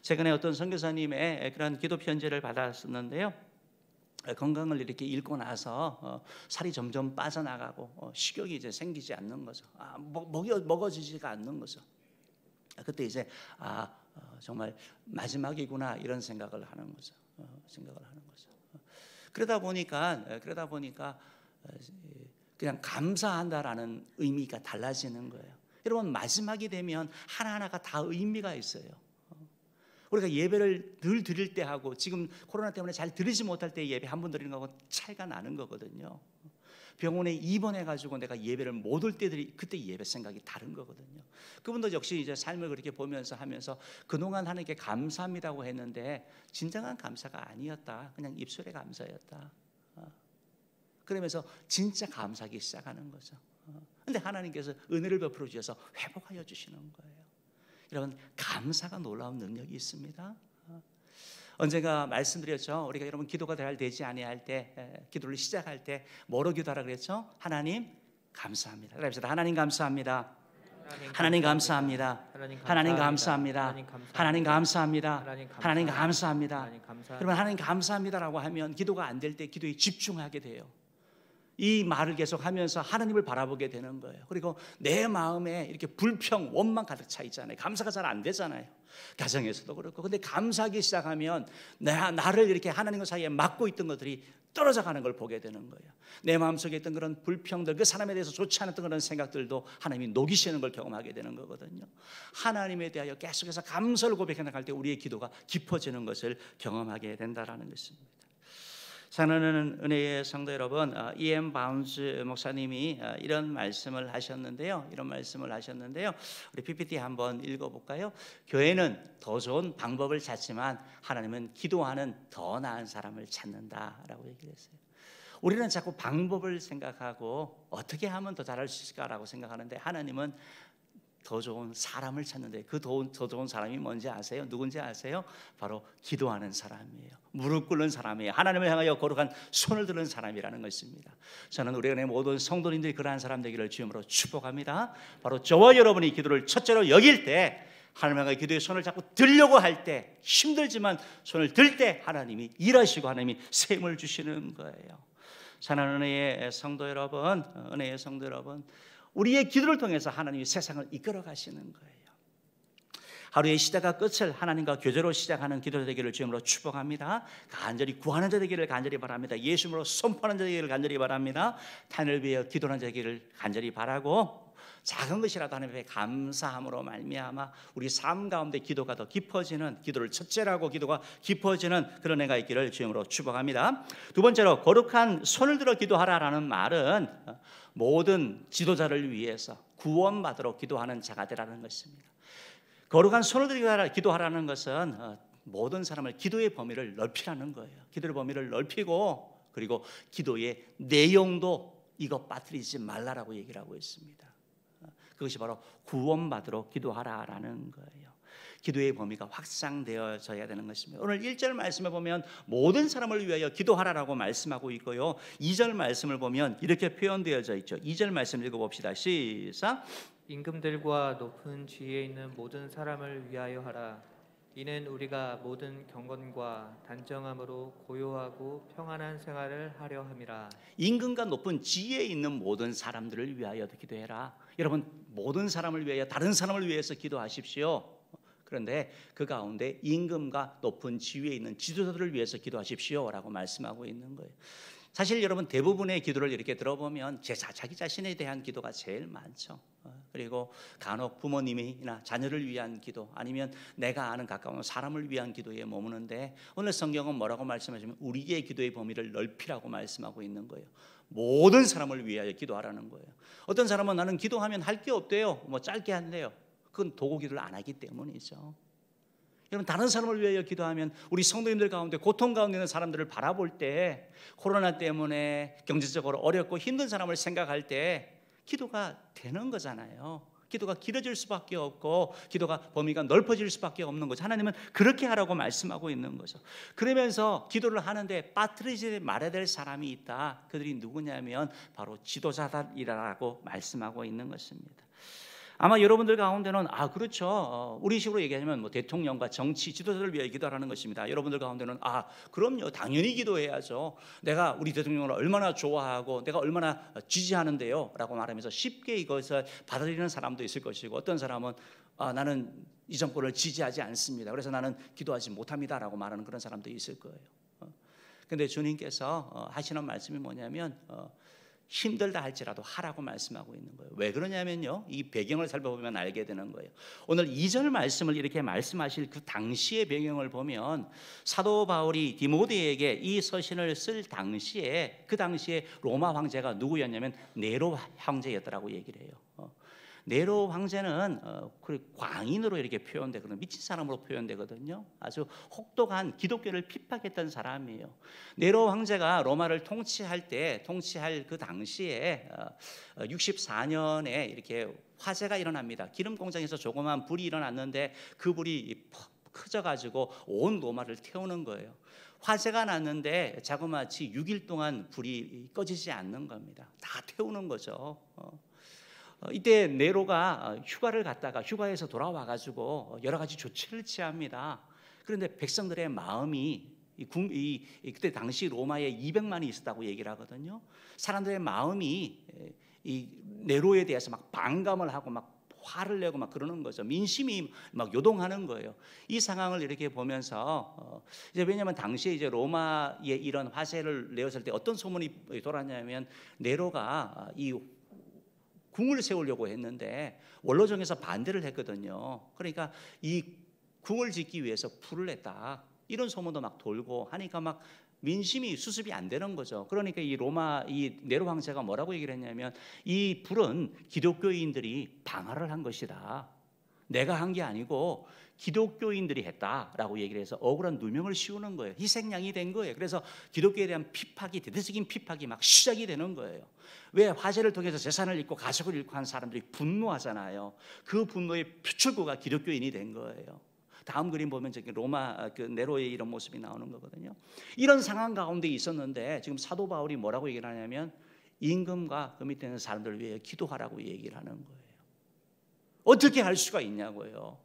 최근에 어떤 선교사님의 그런 기도 편지를 받았었는데요. 건강을 이렇게 잃고 나서 살이 점점 빠져나가고 식욕이 이제 생기지 않는 거죠. 먹어지지가 않는 거죠. 그때 이제 정말 마지막이구나 이런 생각을 하는 거죠. 그러다 보니까 그냥 감사한다라는 의미가 달라지는 거예요. 여러분 마지막이 되면 하나하나가 다 의미가 있어요. 우리가 예배를 늘 드릴 때 하고 지금 코로나 때문에 잘 드리지 못할 때 예배 한 번 드리는 거하고 차이가 나는 거거든요. 병원에 입원해가지고 내가 예배를 못 올 때들이 그때 예배 생각이 다른 거거든요. 그분도 역시 이제 삶을 그렇게 보면서 하면서 그동안 하나님께 감사합니다고 했는데 진정한 감사가 아니었다. 그냥 입술의 감사였다. 그러면서 진짜 감사하기 시작하는 거죠. 근데 하나님께서 은혜를 베풀어 주셔서 회복하여 주시는 거예요. 여러분 감사가 놀라운 능력이 있습니다. 언젠가 말씀드렸죠. 우리가 여러분 기도가 잘 되지 아니할 때, 기도를 시작할 때 뭐로 기도하라 그랬죠? 하나님 감사합니다. 그럽시다. 하나님 감사합니다. 하나님 감사합니다. 하나님 감사합니다. 하나님 감사합니다. 하나님 감사합니다. 그러면 하나님 감사합니다라고 하면 기도가 안 될 때 기도에 집중하게 돼요. 이 말을 계속하면서 하나님을 바라보게 되는 거예요. 그리고 내 마음에 이렇게 불평, 원망 가득 차 있잖아요. 감사가 잘 안 되잖아요. 가정에서도 그렇고. 근데 감사하기 시작하면 나를 이렇게 하나님과 사이에 막고 있던 것들이 떨어져 가는 걸 보게 되는 거예요. 내 마음속에 있던 그런 불평들, 그 사람에 대해서 좋지 않았던 그런 생각들도 하나님이 녹이시는 걸 경험하게 되는 거거든요. 하나님에 대하여 계속해서 감사를 고백해 나갈 때 우리의 기도가 깊어지는 것을 경험하게 된다라는 것입니다. 사랑하는 은혜의 성도 여러분, E.M. 바운즈 목사님이 이런 말씀을 하셨는데요. 우리 PPT 한번 읽어볼까요? 교회는 더 좋은 방법을 찾지만 하나님은 기도하는 더 나은 사람을 찾는다라고 얘기를 했어요. 우리는 자꾸 방법을 생각하고 어떻게 하면 더 잘할 수 있을까라고 생각하는데 하나님은 더 좋은 사람을 찾는데 더 좋은 사람이 뭔지 아세요? 누군지 아세요? 바로 기도하는 사람이에요. 무릎 꿇는 사람이에요. 하나님을 향하여 거룩한 손을 드는 사람이라는 것입니다. 저는 우리 은혜 모든 성도님들이 그러한 사람 되기를 주님으로 축복합니다. 바로 저와 여러분이 기도를 첫째로 여길 때, 하나님 향하여 기도의 손을 자꾸 들려고 할 때, 힘들지만 손을 들 때 하나님이 일하시고 하나님이 셈을 주시는 거예요. 사랑하는 은혜의 성도 여러분, 우리의 기도를 통해서 하나님이 세상을 이끌어 가시는 거예요. 하루의 시작과 끝을 하나님과 교제로 시작하는 기도 되기를 주님으로 축복합니다. 간절히 구하는 자 되기를 간절히 바랍니다. 예수님으로 선포하는 자 되기를 간절히 바랍니다. 타인을 위해 기도하는 자 되기를 간절히 바라고, 작은 것이라도 하나님 앞에 감사함으로 말미암아 우리 삶 가운데 기도가 더 깊어지는, 기도를 첫째라고 기도가 깊어지는 그런 애가 있기를 주님으로 축복합니다. 두 번째로 거룩한 손을 들어 기도하라라는 말은 모든 지도자를 위해서 구원받으러 기도하는 자가 되라는 것입니다. 거룩한 손을 들어 기도하라는 것은 모든 사람을 기도의 범위를 넓히라는 거예요. 기도의 범위를 넓히고, 그리고 기도의 내용도 이것 빠뜨리지 말라라고 얘기를 하고 있습니다. 그것이 바로 구원받으러 기도하라라는 거예요. 기도의 범위가 확장되어져야 되는 것입니다. 오늘 1절 말씀에 보면 모든 사람을 위하여 기도하라라고 말씀하고 있고요. 2절 말씀을 보면 이렇게 표현되어져 있죠. 2절 말씀 읽어봅시다. 시작. 임금들과 높은 지위에 있는 모든 사람을 위하여 하라. 이는 우리가 모든 경건과 단정함으로 고요하고 평안한 생활을 하려 함이라. 임금과 높은 지위에 있는 모든 사람들을 위하여 기도해라. 여러분, 모든 사람을 위하여, 다른 사람을 위해서 기도하십시오. 그런데 그 가운데 임금과 높은 지위에 있는 지도자들을 위해서 기도하십시오라고 말씀하고 있는 거예요. 사실 여러분, 대부분의 기도를 이렇게 들어보면 자기 자신에 대한 기도가 제일 많죠. 그리고 간혹 부모님이나 자녀를 위한 기도, 아니면 내가 아는 가까운 사람을 위한 기도에 머무는데, 오늘 성경은 뭐라고 말씀하시면 우리의 기도의 범위를 넓히라고 말씀하고 있는 거예요. 모든 사람을 위하여 기도하라는 거예요. 어떤 사람은 나는 기도하면 할 게 없대요. 뭐 짧게 한대요. 그건 도구 기도를 안 하기 때문이죠. 여러분, 다른 사람을 위하여 기도하면 우리 성도님들 가운데 고통 가운데 있는 사람들을 바라볼 때, 코로나 때문에 경제적으로 어렵고 힘든 사람을 생각할 때 기도가 되는 거잖아요. 기도가 길어질 수밖에 없고 기도가 범위가 넓어질 수밖에 없는 거죠. 하나님은 그렇게 하라고 말씀하고 있는 거죠. 그러면서 기도를 하는데 빠뜨리지 말아야 될 사람이 있다. 그들이 누구냐면 바로 지도자들이라고 말씀하고 있는 것입니다. 아마 여러분들 가운데는 그렇죠. 우리 식으로 얘기하면 뭐 대통령과 정치 지도자를 위해 기도하라는 것입니다. 여러분들 가운데는 그럼요, 당연히 기도해야죠. 내가 우리 대통령을 얼마나 좋아하고 내가 얼마나 지지하는데요 라고 말하면서 쉽게 이것을 받아들이는 사람도 있을 것이고, 어떤 사람은 나는 이 정권을 지지하지 않습니다. 그래서 나는 기도하지 못합니다 라고 말하는 그런 사람도 있을 거예요. 근데 주님께서 하시는 말씀이 뭐냐면 힘들다 할지라도 하라고 말씀하고 있는 거예요. 왜 그러냐면요, 이 배경을 살펴보면 알게 되는 거예요. 오늘 2절 말씀을 이렇게 말씀하실 그 당시의 배경을 보면, 사도 바울이 디모데에게 이 서신을 쓸 당시에, 그 당시에 로마 황제가 누구였냐면 네로 황제였더라고 얘기를 해요. 네로 황제는 광인으로 이렇게 표현되거든요. 미친 사람으로 표현되거든요. 아주 혹독한 기독교를 핍박했던 사람이에요. 네로 황제가 로마를 통치할 그 당시에 64년에 이렇게 화재가 일어납니다. 기름 공장에서 조그만 불이 일어났는데 그 불이 커져가지고 온 로마를 태우는 거예요. 화재가 났는데 자그마치 6일 동안 불이 꺼지지 않는 겁니다. 다 태우는 거죠. 이때 네로가 휴가를 갔다가 휴가에서 돌아와가지고 여러 가지 조치를 취합니다. 그런데 백성들의 마음이 그때 당시 로마에 200만이 있었다고 얘기를 하거든요. 사람들의 마음이 이 네로에 대해서 막 반감을 하고 막 화를 내고 막 그러는 거죠. 민심이 막 요동하는 거예요. 이 상황을 이렇게 보면서 이제 왜냐하면 당시에 이제 로마에 이런 화재를 내었을 때 어떤 소문이 돌았냐면, 네로가 이 궁을 세우려고 했는데 원로정에서 반대를 했거든요. 그러니까 이 궁을 짓기 위해서 불을 냈다, 이런 소문도 막 돌고 하니까 막 민심이 수습이 안 되는 거죠. 그러니까 이 네로 황제가 뭐라고 얘기를 했냐면 이 불은 기독교인들이 방화를 한 것이다. 내가 한 게 아니고 기독교인들이 했다라고 얘기를 해서 억울한 누명을 씌우는 거예요. 희생양이 된 거예요. 그래서 기독교에 대한 핍박이, 대대적인 핍박이 막 시작이 되는 거예요. 왜? 화재를 통해서 재산을 잃고 가족을 잃고 한 사람들이 분노하잖아요. 그 분노의 표출구가 기독교인이 된 거예요. 다음 그림 보면 저기 로마 네로의 이런 모습이 나오는 거거든요. 이런 상황 가운데 있었는데 지금 사도 바울이 뭐라고 얘기를 하냐면 임금과 그 밑에 있는 사람들을 위해 기도하라고 얘기를 하는 거예요. 어떻게 할 수가 있냐고요.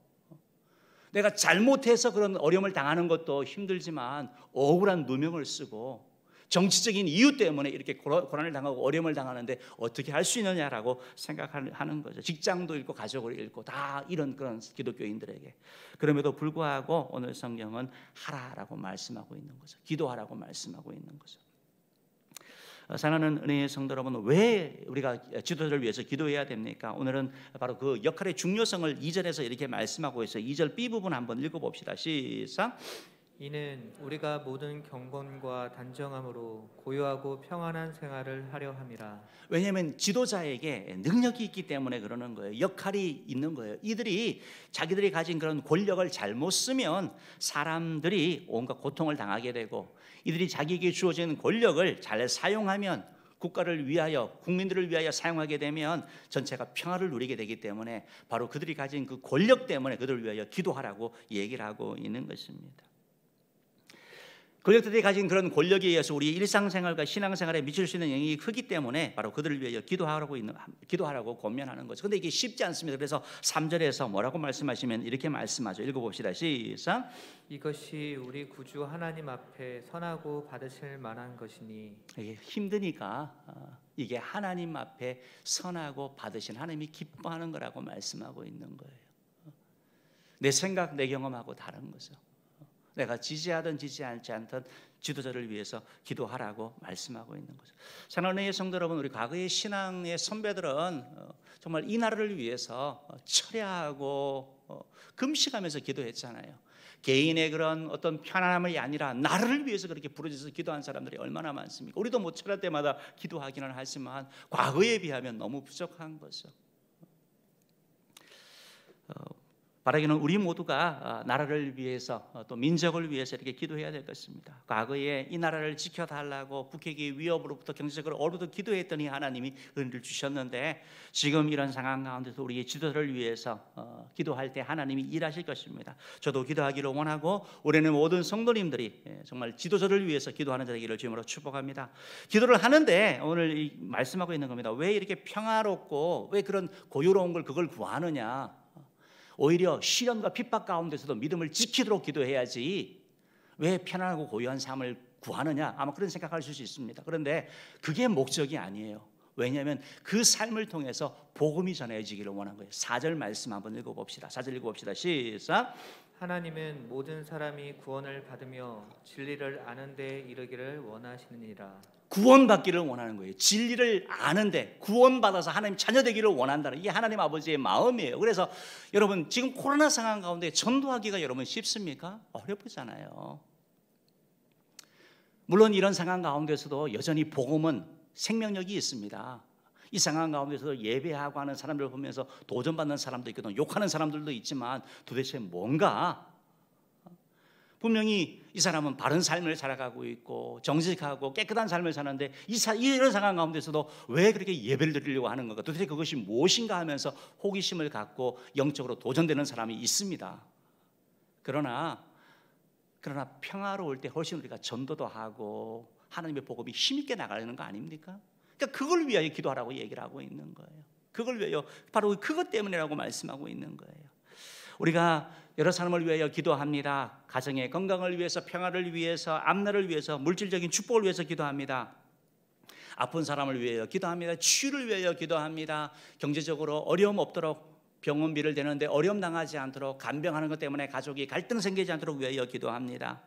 내가 잘못해서 그런 어려움을 당하는 것도 힘들지만 억울한 누명을 쓰고 정치적인 이유 때문에 이렇게 고난을 당하고 어려움을 당하는데 어떻게 할 수 있느냐라고 생각하는 거죠. 직장도 잃고 가족을 잃고 다 이런 그런 기독교인들에게. 그럼에도 불구하고 오늘 성경은 하라라고 말씀하고 있는 거죠. 기도하라고 말씀하고 있는 거죠. 사랑하는 은혜의 성도 여러분, 왜 우리가 지도자를 위해서 기도해야 됩니까? 오늘은 바로 그 역할의 중요성을 2절에서 이렇게 말씀하고 있어요. 2절 B 부분 한번 읽어봅시다. 시작. 이는 우리가 모든 경건과 단정함으로 고요하고 평안한 생활을 하려 함이라. 왜냐하면 지도자에게 능력이 있기 때문에 그러는 거예요. 역할이 있는 거예요. 이들이 자기들이 가진 그런 권력을 잘못 쓰면 사람들이 온갖 고통을 당하게 되고, 이들이 자기에게 주어진 권력을 잘 사용하면 국가를 위하여 국민들을 위하여 사용하게 되면 전체가 평화를 누리게 되기 때문에 바로 그들이 가진 그 권력 때문에 그들을 위하여 기도하라고 얘기를 하고 있는 것입니다. 권력들이 가진 그런 권력에 의해서 우리 일상생활과 신앙생활에 미칠 수 있는 영향이 크기 때문에 바로 그들을 위하여 기도하라고 권면하는 거죠. 그런데 이게 쉽지 않습니다. 그래서 3절에서 뭐라고 말씀하시면 이렇게 말씀하죠. 읽어봅시다. 시작. 이것이 우리 구주 하나님 앞에 선하고 받으실 만한 것이니. 이게 힘드니까 이게 하나님 앞에 선하고 받으신 하나님이 기뻐하는 거라고 말씀하고 있는 거예요. 내 생각, 내 경험하고 다른 거죠. 내가 지지하든 지지하지 않든 지도자를 위해서 기도하라고 말씀하고 있는 거죠. 사랑하는 성도 여러분, 우리 과거의 신앙의 선배들은 정말 이 나라를 위해서 철야하고 금식하면서 기도했잖아요. 개인의 그런 어떤 편안함이 아니라 나라를 위해서 그렇게 부르짖어서 기도한 사람들이 얼마나 많습니까? 우리도 뭐 철야 때마다 기도하기는 하지만 과거에 비하면 너무 부족한 거죠. 바라기는 우리 모두가 나라를 위해서 또 민족을 위해서 이렇게 기도해야 될 것입니다. 과거에 이 나라를 지켜달라고 북핵의 위협으로부터 경제적으로 어려부터 기도했더니 하나님이 은혜를 주셨는데 지금 이런 상황 가운데서 우리의 지도자를 위해서 기도할 때 하나님이 일하실 것입니다. 저도 기도하기를 원하고 올해는 모든 성도님들이 정말 지도자를 위해서 기도하는 자 되기를 주님으로 축복합니다. 기도를 하는데 오늘 말씀하고 있는 겁니다. 왜 이렇게 평화롭고 왜 그런 고요로운 걸 그걸 구하느냐? 오히려 시련과 핍박 가운데서도 믿음을 지키도록 기도해야지 왜 편안하고 고요한 삶을 구하느냐, 아마 그런 생각할 수 있습니다. 그런데 그게 목적이 아니에요. 왜냐하면 그 삶을 통해서 복음이 전해지기를 원한 거예요. 4절 말씀 한번 읽어봅시다. 4절 읽어봅시다. 시작. 하나님은 모든 사람이 구원을 받으며 진리를 아는 데 이르기를 원하시느니라. 구원받기를 원하는 거예요. 진리를 아는데 구원받아서 하나님 자녀 되기를 원한다는 이게 하나님 아버지의 마음이에요. 그래서 여러분 지금 코로나 상황 가운데 전도하기가 여러분 쉽습니까? 어렵잖아요. 물론 이런 상황 가운데서도 여전히 복음은 생명력이 있습니다. 이 상황 가운데서도 예배하고 하는 사람들을 보면서 도전받는 사람도 있거든, 욕하는 사람들도 있지만 도대체 뭔가 분명히 이 사람은 바른 삶을 살아가고 있고 정직하고 깨끗한 삶을 사는데 이런 상황 가운데서도 왜 그렇게 예배를 드리려고 하는 건가, 도대체 그것이 무엇인가 하면서 호기심을 갖고 영적으로 도전되는 사람이 있습니다. 그러나 평화로울 때 훨씬 우리가 전도도 하고 하나님의 복음이 힘있게 나가는 거 아닙니까? 그러니까 그걸 위하여 기도하라고 얘기를 하고 있는 거예요. 그걸 위하여, 바로 그것 때문이라고 말씀하고 있는 거예요. 우리가 여러 사람을 위하여 기도합니다. 가정의 건강을 위해서, 평화를 위해서, 앞날을 위해서, 물질적인 축복을 위해서 기도합니다. 아픈 사람을 위하여 기도합니다. 치유를 위하여 기도합니다. 경제적으로 어려움 없도록, 병원비를 대는데 어려움 당하지 않도록, 간병하는 것 때문에 가족이 갈등 생기지 않도록 위하여 기도합니다.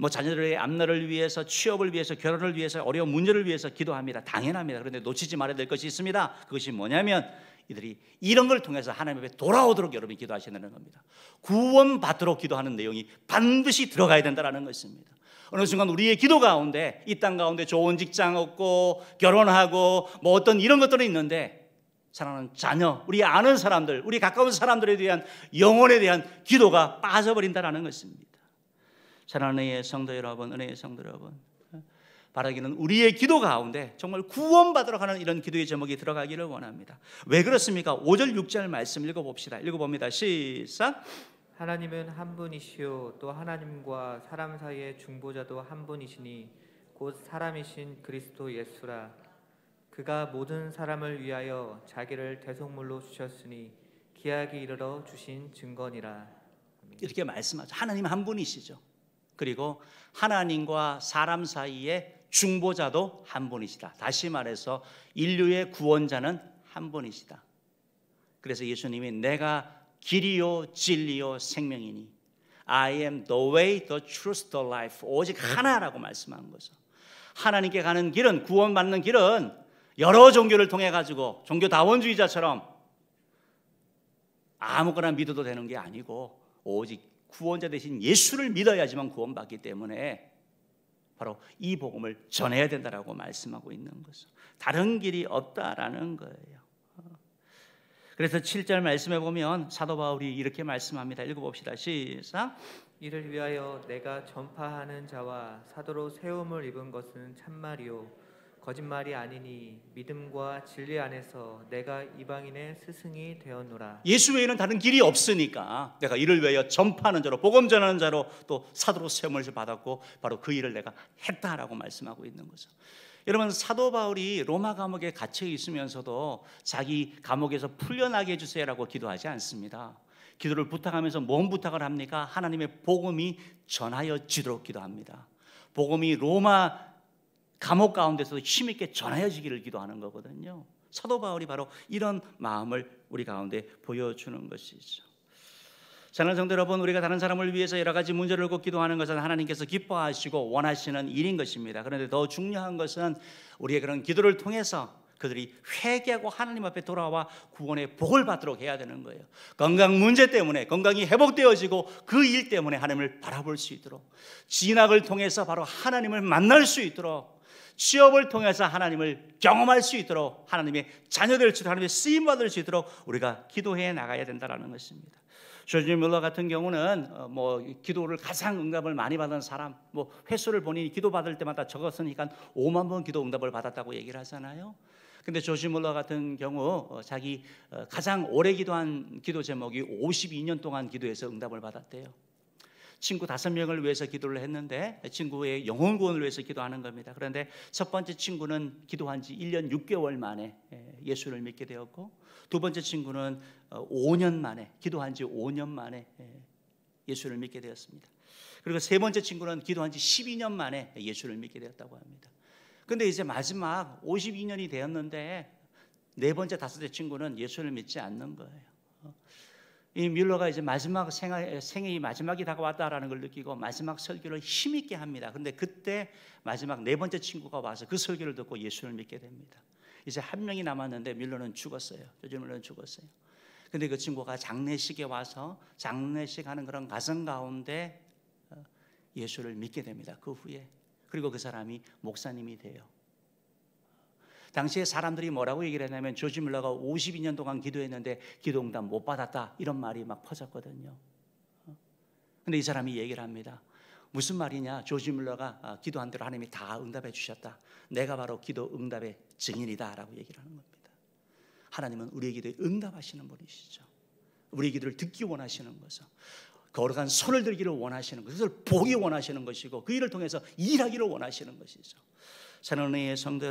자녀들의 앞날을 위해서, 취업을 위해서, 결혼을 위해서, 어려운 문제를 위해서 기도합니다. 당연합니다. 그런데 놓치지 말아야 될 것이 있습니다. 그것이 뭐냐면 이들이 이런 걸 통해서 하나님 앞에 돌아오도록 여러분이 기도하셔야 되는 겁니다. 구원받도록 기도하는 내용이 반드시 들어가야 된다는 것입니다. 어느 순간 우리의 기도 가운데 이 땅 가운데 좋은 직장 얻고 결혼하고 뭐 어떤 이런 것들이 있는데 사랑하는 자녀, 우리 아는 사람들, 우리 가까운 사람들에 대한 영혼에 대한 기도가 빠져버린다는 것입니다. 사랑하는 은혜의 성도 여러분, 은혜의 성도 여러분, 바라기는 우리의 기도 가운데 정말 구원받으러 가는 이런 기도의 제목이 들어가기를 원합니다. 왜 그렇습니까? 5절 6절 말씀 읽어봅시다. 읽어봅니다. 시작. 하나님은 한 분이시요 또 하나님과 사람 사이의 중보자도 한 분이시니 곧 사람이신 그리스도 예수라. 그가 모든 사람을 위하여 자기를 대속물로 주셨으니 기약이 이르러 주신 증거니라. 이렇게 말씀하죠. 하나님 한 분이시죠. 그리고 하나님과 사람 사이의 중보자도 한 분이시다. 다시 말해서 인류의 구원자는 한 분이시다. 그래서 예수님이 내가 길이요 진리요 생명이니 I am the way, the truth, the life. 오직 하나라고 말씀한 거죠. 하나님께 가는 길은, 구원받는 길은 여러 종교를 통해 가지고 종교다원주의자처럼 아무거나 믿어도 되는 게 아니고 오직 구원자 되신 예수를 믿어야지만 구원받기 때문에 바로 이 복음을 전해야 된다라고 말씀하고 있는 거죠. 다른 길이 없다라는 거예요. 그래서 7절 말씀해 보면 사도 바울이 이렇게 말씀합니다. 읽어봅시다. 시작. 이를 위하여 내가 전파하는 자와 사도로 세움을 입은 것은 참말이요 거짓말이 아니니 믿음과 진리 안에서 내가 이방인의 스승이 되었노라. 예수 외에는 다른 길이 없으니까 내가 이를 위하여 전파하는 자로, 복음 전하는 자로 또 사도로 세움을 받았고 바로 그 일을 내가 했다라고 말씀하고 있는 거죠. 여러분, 사도 바울이 로마 감옥에 갇혀 있으면서도 자기 감옥에서 풀려나게 해주세요라고 기도하지 않습니다. 기도를 부탁하면서 뭔 부탁을 합니까? 하나님의 복음이 전하여지도록 기도합니다. 복음이 로마 감옥 가운데서도 힘있게 전하여지기를 기도하는 거거든요. 사도 바울이 바로 이런 마음을 우리 가운데 보여주는 것이죠. 사랑하는 성도 여러분, 우리가 다른 사람을 위해서 여러 가지 문제를 꼭 기도하는 것은 하나님께서 기뻐하시고 원하시는 일인 것입니다. 그런데 더 중요한 것은 우리의 그런 기도를 통해서 그들이 회개하고 하나님 앞에 돌아와 구원의 복을 받도록 해야 되는 거예요. 건강 문제 때문에 건강이 회복되어지고 그 일 때문에 하나님을 바라볼 수 있도록, 진학을 통해서 바로 하나님을 만날 수 있도록, 취업을 통해서 하나님을 경험할 수 있도록, 하나님의 자녀될 수 있도록, 하나님의 쓰임받을 수 있도록 우리가 기도해 나가야 된다는 것입니다. 조지 뮬러 같은 경우는 기도를 가장 응답을 많이 받은 사람, 횟수를 본인이 기도받을 때마다 적었으니까 5만 번 기도 응답을 받았다고 얘기를 하잖아요. 근데 조지 뮬러 같은 경우 자기 가장 오래 기도한 기도 제목이 52년 동안 기도해서 응답을 받았대요. 친구 5명을 위해서 기도를 했는데 친구의 영혼 구원을 위해서 기도하는 겁니다. 그런데 첫 번째 친구는 기도한 지 1년 6개월 만에 예수를 믿게 되었고, 두 번째 친구는 5년 만에, 기도한 지 5년 만에 예수를 믿게 되었습니다. 그리고 세 번째 친구는 기도한 지 12년 만에 예수를 믿게 되었다고 합니다. 근데 이제 마지막 52년이 되었는데 네 번째, 다섯째 친구는 예수를 믿지 않는 거예요. 이 뮬러가 이제 마지막 생의 마지막이 다가왔다라는 걸 느끼고 마지막 설교를 힘있게 합니다. 그런데 그때 마지막 네 번째 친구가 와서 그 설교를 듣고 예수를 믿게 됩니다. 이제 한 명이 남았는데 뮬러는 죽었어요. 요즘 뮬러는 죽었어요. 근데 그 친구가 장례식에 와서 장례식 하는 그런 가정 가운데 예수를 믿게 됩니다. 그 후에. 그리고 그 사람이 목사님이 돼요. 당시에 사람들이 뭐라고 얘기를 했냐면 조지 뮬러가 52년 동안 기도했는데 기도응답 못 받았다, 이런 말이 막 퍼졌거든요. 근데 이 사람이 얘기를 합니다. 무슨 말이냐? 조지 뮬러가 기도한 대로 하나님이 다 응답해 주셨다. 내가 바로 기도응답의 증인이다 라고 얘기를 하는 겁니다. 하나님은 우리의 기도에 응답하시는 분이시죠. 우리의 기도를 듣기 원하시는 거죠. 거룩한 손을 들기를 원하시는 것을 보기 원하시는 것이고, 그 일을 통해서 일하기를 원하시는 것이죠. 사랑하는 은혜의 성도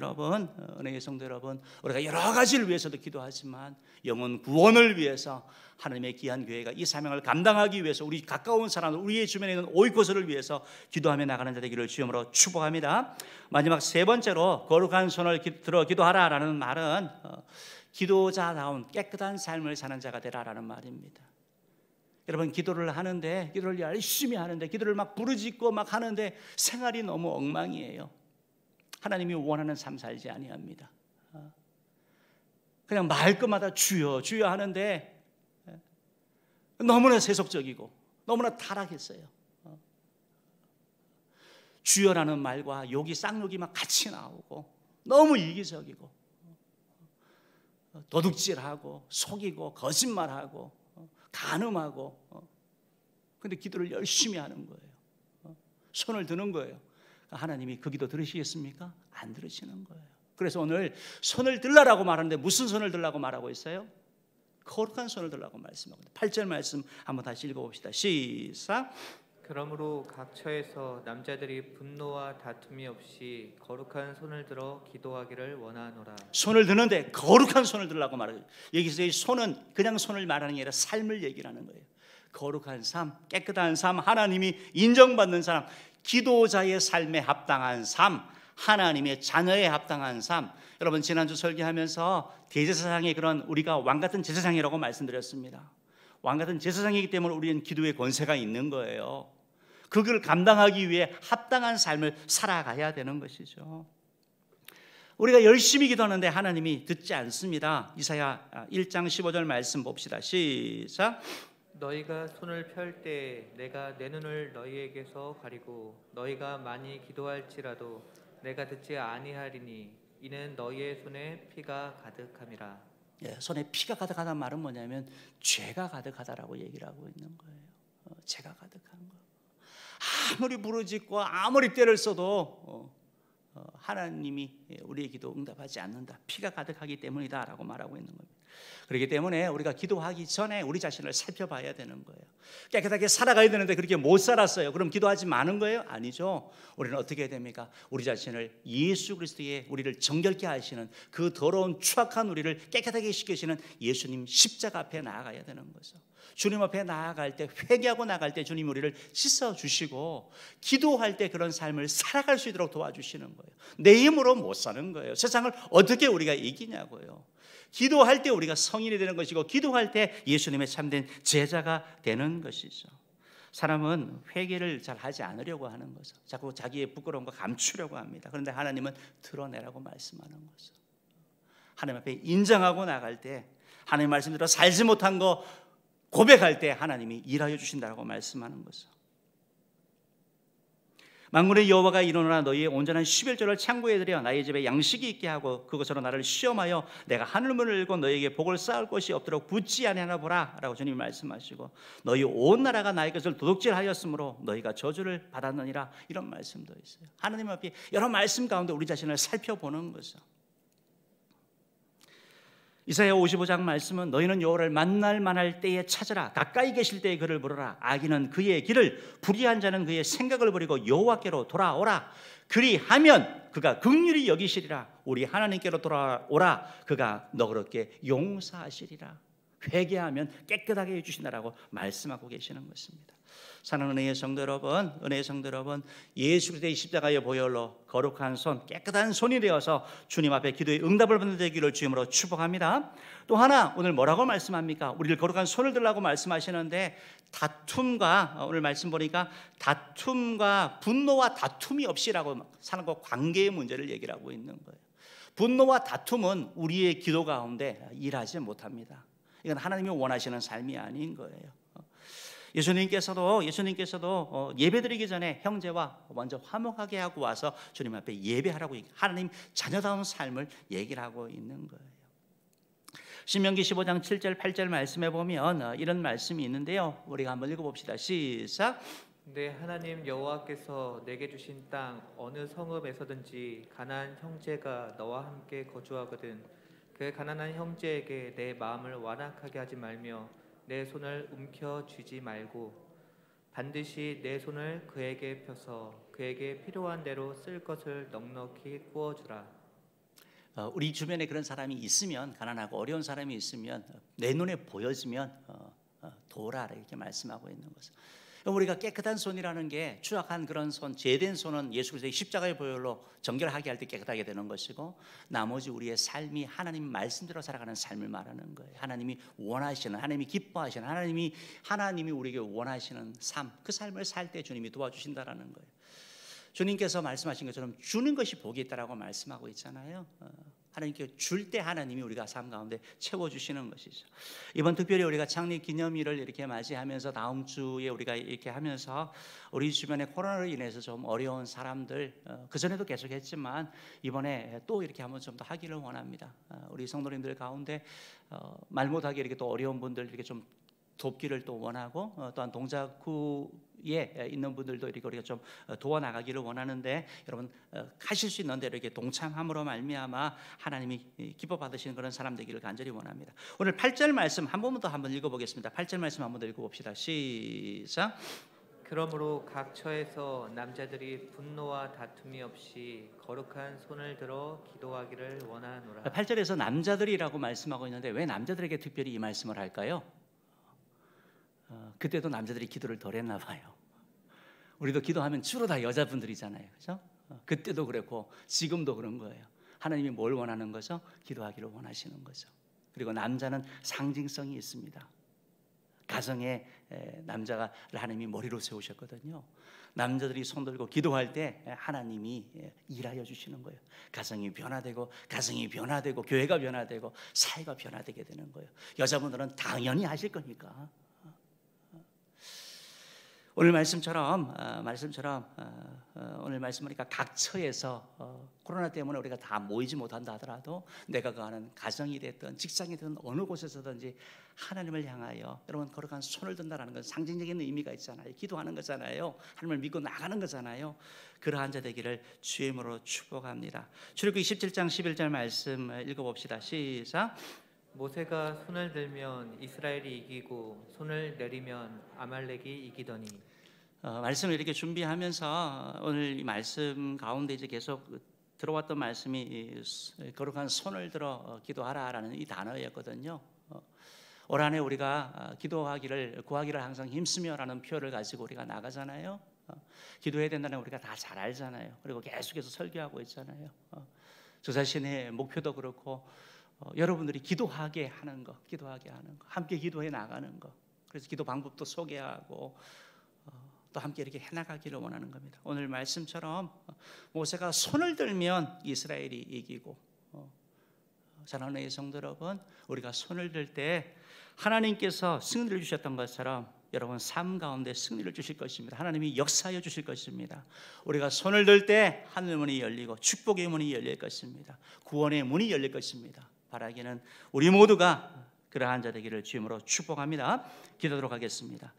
여러분, 우리가 여러 가지를 위해서도 기도하지만 영혼 구원을 위해서, 하나님의 귀한 교회가 이 사명을 감당하기 위해서, 우리 가까운 사람, 우리의 주변에 있는 오이코스를 위해서 기도하며 나가는 자 되기를 주님으로 축복합니다. 마지막 세 번째로 거룩한 손을 들어 기도하라라는 말은 기도자다운 깨끗한 삶을 사는 자가 되라라는 말입니다. 여러분, 기도를 하는데, 기도를 열심히 하는데, 기도를 막 부르짖고 막 하는데 생활이 너무 엉망이에요. 하나님이 원하는 삶 살지 아니합니다. 그냥 말끝마다 주여 주여 하는데 너무나 세속적이고 너무나 타락했어요. 주여라는 말과 욕이 쌍욕이 막 같이 나오고 너무 이기적이고 도둑질하고 속이고 거짓말하고 간음하고 근데 기도를 열심히 하는 거예요. 손을 드는 거예요. 하나님이 그 기도 들으시겠습니까? 안 들으시는 거예요. 그래서 오늘 손을 들라라고 말하는데 무슨 손을 들라고 말하고 있어요? 거룩한 손을 들라고 말씀하고 8절 말씀 한번 다시 읽어봅시다. 시작. 그러므로 각 처에서 남자들이 분노와 다툼이 없이 거룩한 손을 들어 기도하기를 원하노라. 손을 드는데 거룩한 손을 들라고 말해요. 여기서 이 손은 그냥 손을 말하는 게 아니라 삶을 얘기하는 거예요. 거룩한 삶, 깨끗한 삶, 하나님이 인정받는 사람, 기도자의 삶에 합당한 삶, 하나님의 자녀에 합당한 삶. 여러분 지난주 설교하면서 대제사장의 그런 우리가 왕같은 제사장이라고 말씀드렸습니다. 왕같은 제사장이기 때문에 우리는 기도의 권세가 있는 거예요. 그걸 감당하기 위해 합당한 삶을 살아가야 되는 것이죠. 우리가 열심히 기도하는데 하나님이 듣지 않습니다. 이사야 1장 15절 말씀 봅시다. 시작. 너희가 손을 펼 때 내가 내 눈을 너희에게서 가리고 너희가 많이 기도할지라도 내가 듣지 아니하리니 이는 너희의 손에 피가 가득함이라. 손에 피가 가득하다는 말은 뭐냐면 죄가 가득하다라고 얘기를 하고 있는 거예요. 죄가 가득한 거. 아무리 부르짖고 아무리 때를 써도 하나님이 우리의 기도 응답하지 않는다. 피가 가득하기 때문이다라고 말하고 있는 겁니다. 그렇기 때문에 우리가 기도하기 전에 우리 자신을 살펴봐야 되는 거예요. 깨끗하게 살아가야 되는데 그렇게 못 살았어요. 그럼 기도하지 마는 거예요? 아니죠. 우리는 어떻게 해야 됩니까? 우리 자신을 예수 그리스도의 우리를 정결케 하시는 그 더러운 추악한 우리를 깨끗하게 시키시는 예수님 십자가 앞에 나아가야 되는 거죠. 주님 앞에 나아갈 때, 회개하고 나갈 때 주님 우리를 씻어주시고 기도할 때 그런 삶을 살아갈 수 있도록 도와주시는 거예요. 내 힘으로 못 사는 거예요. 세상을 어떻게 우리가 이기냐고요. 기도할 때 우리가 성인이 되는 것이고 기도할 때 예수님의 참된 제자가 되는 것이죠. 사람은 회개를 잘 하지 않으려고 하는 거죠. 자꾸 자기의 부끄러운 거 감추려고 합니다. 그런데 하나님은 드러내라고 말씀하는 거죠. 하나님 앞에 인정하고 나갈 때 하나님 말씀대로 살지 못한 거 고백할 때 하나님이 일하여 주신다고 말씀하는 거죠. 만군의 여호와가 이르노라 너희의 온전한 11조를 창고에 들여 나의 집에 양식이 있게 하고 그것으로 나를 시험하여 내가 하늘문을 열고 너희에게 복을 쌓을 것이 없도록 붙지 아니하나 보라 라고 주님이 말씀하시고 너희 온 나라가 나의 것을 도둑질하였으므로 너희가 저주를 받았느니라 이런 말씀도 있어요. 하나님 앞에 여러 말씀 가운데 우리 자신을 살펴보는 거죠. 이사야 55장 말씀은 너희는 여호와를 만날 만할 때에 찾으라 가까이 계실 때에 그를 부르라 악인은 그의 길을 불의한 자는 그의 생각을 버리고 여호와께로 돌아오라 그리하면 그가 긍휼히 여기시리라 우리 하나님께로 돌아오라 그가 너그럽게 용서하시리라. 회개하면 깨끗하게 해주신다라고 말씀하고 계시는 것입니다. 사랑하는 은혜의 성도 여러분, 은혜의 성도 여러분, 예수 그리스도의 십자가의 보혈로 거룩한 손, 깨끗한 손이 되어서 주님 앞에 기도의 응답을 받는 되기를 주님으로 축복합니다. 또 하나 오늘 뭐라고 말씀합니까? 우리를 거룩한 손을 들라고 말씀하시는데 다툼과 오늘 말씀 보니까 다툼과 분노와 다툼이 없이라고 사는 관계의 문제를 얘기를 하고 있는 거예요. 분노와 다툼은 우리의 기도 가운데 일하지 못합니다. 이건 하나님이 원하시는 삶이 아닌 거예요. 예수님께서도 예배드리기 전에 형제와 먼저 화목하게 하고 와서 주님 앞에 예배하라고 하나님 자녀다운 삶을 얘기를 하고 있는 거예요. 신명기 15장 7절 8절 말씀에 보면 이런 말씀이 있는데요. 우리가 한번 읽어봅시다. 시작. 내 하나님 여호와께서 내게 주신 땅 어느 성읍에서든지 가나안 형제가 너와 함께 거주하거든 그 가난한 형제에게 내 마음을 완악하게 하지 말며 내 손을 움켜쥐지 말고 반드시 내 손을 그에게 펴서 그에게 필요한 대로 쓸 것을 넉넉히 구워주라. 우리 주변에 그런 사람이 있으면 가난하고 어려운 사람이 있으면 내 눈에 보여지면 도우라 이렇게 말씀하고 있는 거죠. 우리가 깨끗한 손이라는 게 추악한 그런 손, 죄된 손은 예수 그리스도의 십자가의 보혈로 정결하게 할 때 깨끗하게 되는 것이고 나머지 우리의 삶이 하나님 말씀대로 살아가는 삶을 말하는 거예요. 하나님이 원하시는, 하나님이 기뻐하시는, 하나님이 우리에게 원하시는 삶, 그 삶을 살 때 주님이 도와주신다라는 거예요. 주님께서 말씀하신 것처럼 주는 것이 복이 있다라고 말씀하고 있잖아요. 하나님께 줄 때 하나님이 우리가 삶 가운데 채워주시는 것이죠. 이번 특별히 우리가 창립 기념일을 이렇게 맞이하면서 다음 주에 우리가 이렇게 하면서 우리 주변에 코로나로 인해서 좀 어려운 사람들, 그전에도 계속 했지만 이번에 또 이렇게 한번 좀 더 하기를 원합니다. 우리 성도님들 가운데 말 못하게 이렇게 또 어려운 분들 이렇게 좀 돕기를 또 원하고, 또한 동작구에 있는 분들도 이렇게 우리가 좀 도와나가기를 원하는데, 여러분 하실 수 있는 대로 이렇게 동참함으로 말미암아 하나님이 기뻐 받으시는 그런 사람 되기를 간절히 원합니다. 오늘 8절 말씀 한 번만 더 한번 읽어보겠습니다. 8절 말씀 한번 더 읽어봅시다. 시작. 그러므로 각 처에서 남자들이 분노와 다툼이 없이 거룩한 손을 들어 기도하기를 원하노라. 8절에서 남자들이라고 말씀하고 있는데 왜 남자들에게 특별히 이 말씀을 할까요? 그때도 남자들이 기도를 덜 했나 봐요. 우리도 기도하면 주로 다 여자분들이잖아요, 그렇죠? 그때도 그랬고 지금도 그런 거예요. 하나님이 뭘 원하는 거죠? 기도하기를 원하시는 거죠. 그리고 남자는 상징성이 있습니다. 가정에 남자가 하나님이 머리로 세우셨거든요. 남자들이 손들고 기도할 때 하나님이 일하여 주시는 거예요. 가정이 변화되고 교회가 변화되고 사회가 변화되게 되는 거예요. 여자분들은 당연히 하실 거니까. 오늘 말씀처럼 오늘 말씀 보니까 각 처에서 코로나 때문에 우리가 다 모이지 못한다 하더라도 내가 가는 가정이 됐든 직장이 됐든 어느 곳에서든지 하나님을 향하여 여러분 거룩한 손을 든다라는 건 상징적인 의미가 있잖아요. 기도하는 거잖아요. 하나님을 믿고 나가는 거잖아요. 그러한 자 되기를 주의 이름으로 축복합니다. 출애굽기 27장 11절 말씀 읽어봅시다. 시작. 모세가 손을 들면 이스라엘이 이기고 손을 내리면 아말렉이 이기더니. 말씀을 이렇게 준비하면서 오늘 이 말씀 가운데 이제 계속 들어왔던 말씀이 거룩한 손을 들어 기도하라라는 이 단어였거든요. 올 한해 우리가 구하기를 항상 힘쓰며라는 표를 가지고 우리가 나가잖아요. 기도해야 된다는 우리가 다 잘 알잖아요. 그리고 계속해서 설교하고 있잖아요. 저 자신의 목표도 그렇고 여러분들이 기도하게 하는 거, 함께 기도해 나가는 거. 그래서 기도 방법도 소개하고 또 함께 이렇게 해나가기를 원하는 겁니다. 오늘 말씀처럼 모세가 손을 들면 이스라엘이 이기고, 사랑하는 성도 여러분, 우리가 손을 들 때 하나님께서 승리를 주셨던 것처럼 여러분 삶 가운데 승리를 주실 것입니다. 하나님이 역사하여 주실 것입니다. 우리가 손을 들 때 하늘 문이 열리고 축복의 문이 열릴 것입니다. 구원의 문이 열릴 것입니다. 바라기는 우리 모두가 그러한 자 되기를 주님으로 축복합니다. 기도하도록 하겠습니다.